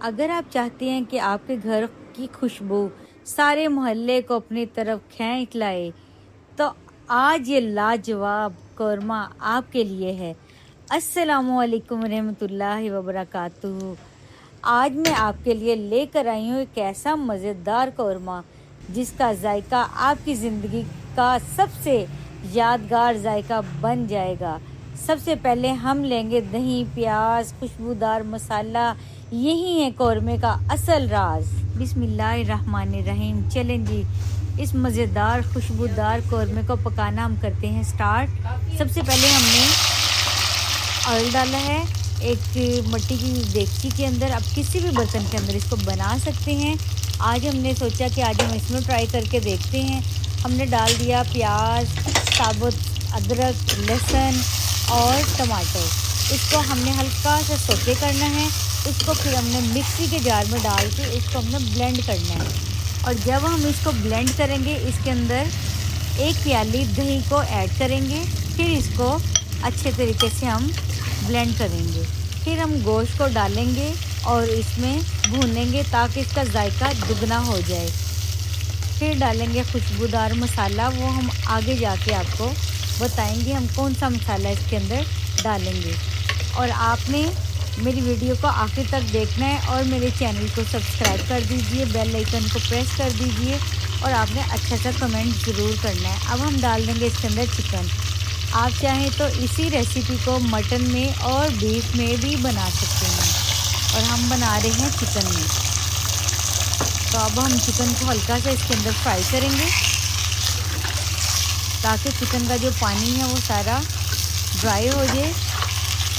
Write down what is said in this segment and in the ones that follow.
अगर आप चाहते हैं कि आपके घर की खुशबू सारे मोहल्ले को अपनी तरफ खींच लाए, तो आज ये लाजवाब कौरमा आपके लिए है। अस्सलामुअलैकुम रहमतुल्लाहि व बरकातुहू। आज मैं आपके लिए लेकर आई हूँ एक ऐसा मज़ेदार कौरमा जिसका जायका आपकी ज़िंदगी का सबसे यादगार जायका बन जाएगा। सबसे पहले हम लेंगे दही, प्याज, खुशबूदार मसाला। यही है कौरमे का असल राज। बिस्मिल्लाहिर्रहमानिर्रहीम। चलें जी, इस मज़ेदार खुशबूदार कौरमे को पकाना हम करते हैं स्टार्ट। सबसे पहले हमने ऑयल डाला है एक मिट्टी की देगची के अंदर। आप किसी भी बर्तन के अंदर इसको बना सकते हैं। आज हमने सोचा कि आज हम इसमें ट्राई करके देखते हैं। हमने डाल दिया प्याज, साबुत अदरक, लहसुन और टमाटर। इसको हमने हल्का सा सोते करना है। इसको फिर हमने मिक्सी के जार में डाल के इसको हमने ब्लेंड करना है। और जब हम इसको ब्लेंड करेंगे, इसके अंदर एक प्याली दही को ऐड करेंगे। फिर इसको अच्छे तरीके से हम ब्लेंड करेंगे। फिर हम गोश्त को डालेंगे और इसमें भूनेंगे ताकि इसका जायका दुगना हो जाए। फिर डालेंगे खुशबूदार मसाला, वो हम आगे जाके आपको बताएंगे हम कौन सा मसाला इसके अंदर डालेंगे। और आपने मेरी वीडियो को आखिर तक देखना है और मेरे चैनल को सब्सक्राइब कर दीजिए, बेल आइकन को प्रेस कर दीजिए और आपने अच्छा सा कमेंट ज़रूर करना है। अब हम डाल देंगे इसके अंदर चिकन। आप चाहें तो इसी रेसिपी को मटन में और बीफ में भी बना सकते हैं, और हम बना रहे हैं चिकन में। तो अब हम चिकन को हल्का सा इसके अंदर फ्राई करेंगे ताकि चिकन का जो पानी है वो सारा ड्राई हो जाए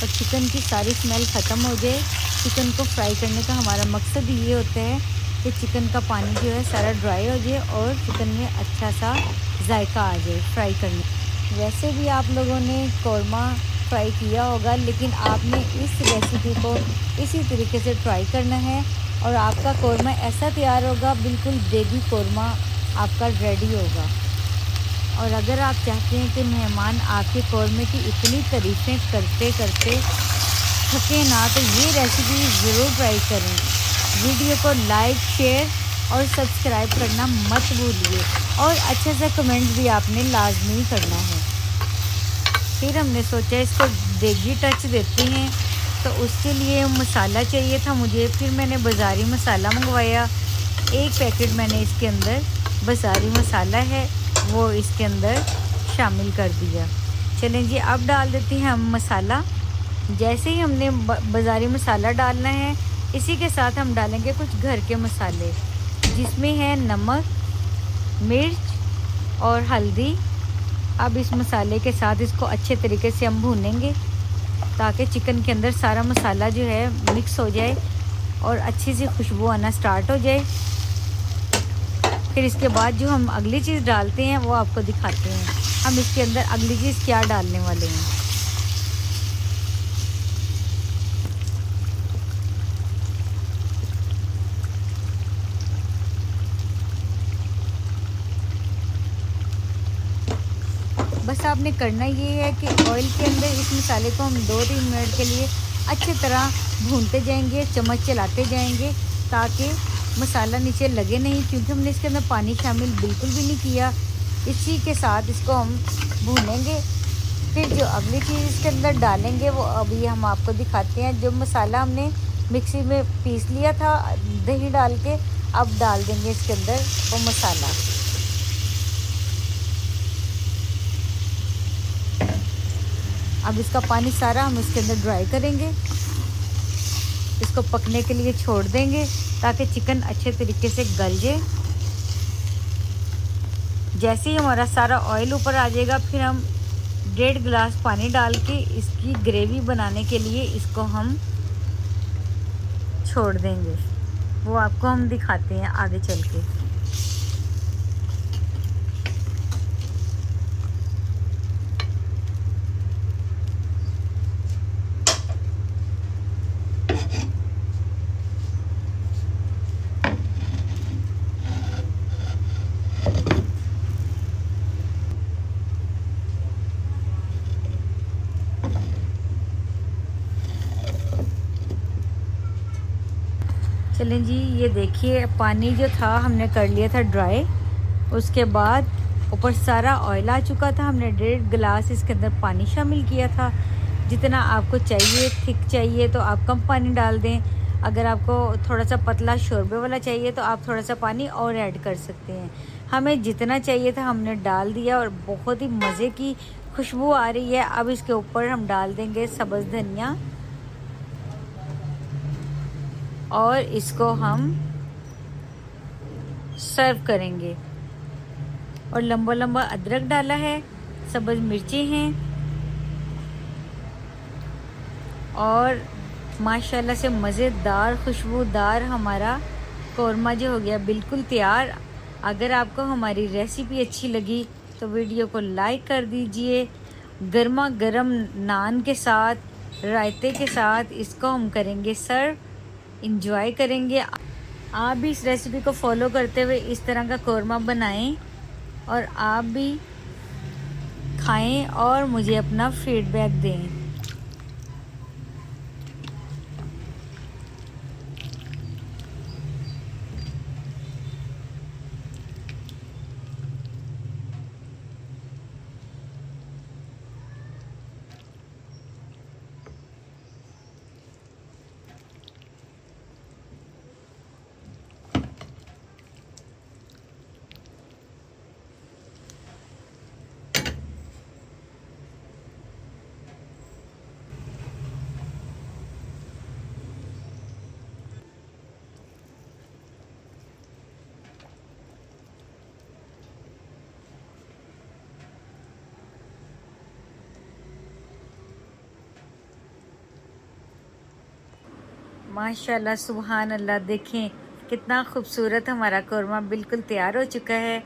और चिकन की सारी स्मेल ख़त्म हो जाए। चिकन को फ्राई करने का हमारा मकसद ये होता है कि चिकन का पानी जो है सारा ड्राई हो जाए और चिकन में अच्छा सा जायका आ जाए फ्राई करने। वैसे भी आप लोगों ने कौरमा ट्राई किया होगा, लेकिन आपने इस रेसिपी को इसी तरीके से ट्राई करना है और आपका कौरमा ऐसा तैयार होगा, बिल्कुल देगी कौरमा आपका रेडी होगा। और अगर आप चाहते हैं कि मेहमान आपके कौरमे की इतनी तारीफ़ें करते करते थके ना, तो ये रेसिपी ज़रूर ट्राई करें। वीडियो को लाइक, शेयर और सब्सक्राइब करना मत भूलिए और अच्छे से कमेंट भी आपने लाजमी करना है। फिर हमने सोचा इसको देगी टच देते हैं, तो उसके लिए मसाला चाहिए था मुझे। फिर मैंने बाज़ारी मसाला मंगवाया। एक पैकेट मैंने इसके अंदर बाज़ारी मसाला है वो इसके अंदर शामिल कर दिया। चलें जी, अब डाल देते हैं हम मसाला। जैसे ही हमने बाज़ारी मसाला डालना है, इसी के साथ हम डालेंगे कुछ घर के मसाले, जिसमें है नमक, मिर्च और हल्दी। अब इस मसाले के साथ इसको अच्छे तरीके से हम भूनेंगे ताकि चिकन के अंदर सारा मसाला जो है मिक्स हो जाए और अच्छी सी खुशबू आना स्टार्ट हो जाए। फिर इसके बाद जो हम अगली चीज़ डालते हैं वो आपको दिखाते हैं। हम इसके अंदर अगली चीज़ क्या डालने वाले हैं। बस आपने करना ये है कि ऑयल के अंदर इस मसाले को हम 2-3 मिनट के लिए अच्छी तरह भूनते जाएंगे, चम्मच चलाते जाएंगे ताकि मसाला नीचे लगे नहीं, क्योंकि हमने इसके अंदर पानी शामिल बिल्कुल भी नहीं किया। इसी के साथ इसको हम भूनेंगे। फिर जो अगली चीज़ इसके अंदर डालेंगे वो अभी हम आपको दिखाते हैं। जो मसाला हमने मिक्सी में पीस लिया था दही डाल के, अब डाल देंगे इसके अंदर वो मसाला। अब इसका पानी सारा हम इसके अंदर ड्राई करेंगे। इसको पकने के लिए छोड़ देंगे ताकि चिकन अच्छे तरीके से गल जाए। जैसे ही हमारा सारा ऑयल ऊपर आ जाएगा, फिर हम 1.5 गिलास पानी डाल के इसकी ग्रेवी बनाने के लिए इसको हम छोड़ देंगे। वो आपको हम दिखाते हैं आगे चल के। चलें जी, ये देखिए पानी जो था हमने कर लिया था ड्राई। उसके बाद ऊपर सारा ऑयल आ चुका था। हमने 1.5 गिलास इसके अंदर पानी शामिल किया था। जितना आपको चाहिए, थिक चाहिए तो आप कम पानी डाल दें। अगर आपको थोड़ा सा पतला शोरबे वाला चाहिए तो आप थोड़ा सा पानी और ऐड कर सकते हैं। हमें जितना चाहिए था हमने डाल दिया और बहुत ही मज़े की खुशबू आ रही है। अब इसके ऊपर हम डाल देंगे सब्ज़ धनिया और इसको हम सर्व करेंगे। और लंबा लंबा अदरक डाला है, सब्ज़ मिर्ची हैं और माशाल्लाह से मज़ेदार खुशबूदार हमारा कौरमा जो हो गया बिल्कुल तैयार। अगर आपको हमारी रेसिपी अच्छी लगी तो वीडियो को लाइक कर दीजिए। गर्मा गर्म नान के साथ, रायते के साथ इसको हम करेंगे सर्व, इंजॉय करेंगे। आप भी इस रेसिपी को फॉलो करते हुए इस तरह का कौरमा बनाएं और आप भी खाएं और मुझे अपना फीडबैक दें। माशाल्लाह सुभान अल्लाह, देखें कितना खूबसूरत हमारा कौरमा बिल्कुल तैयार हो चुका है।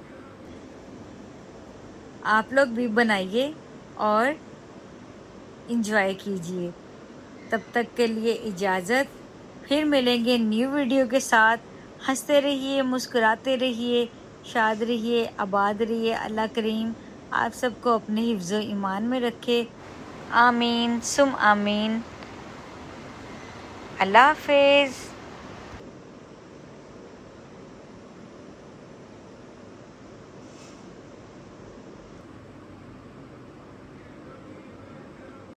आप लोग भी बनाइए और इंजॉय कीजिए। तब तक के लिए इजाज़त, फिर मिलेंगे न्यू वीडियो के साथ। हंसते रहिए, मुस्कुराते रहिए, शाद रहिए, आबाद रहिए। अल्लाह करीम आप सबको अपने हिफ्ज़ व ईमान में रखे। आमीन सुम आमीन। अल्लाह हाफ़िज़।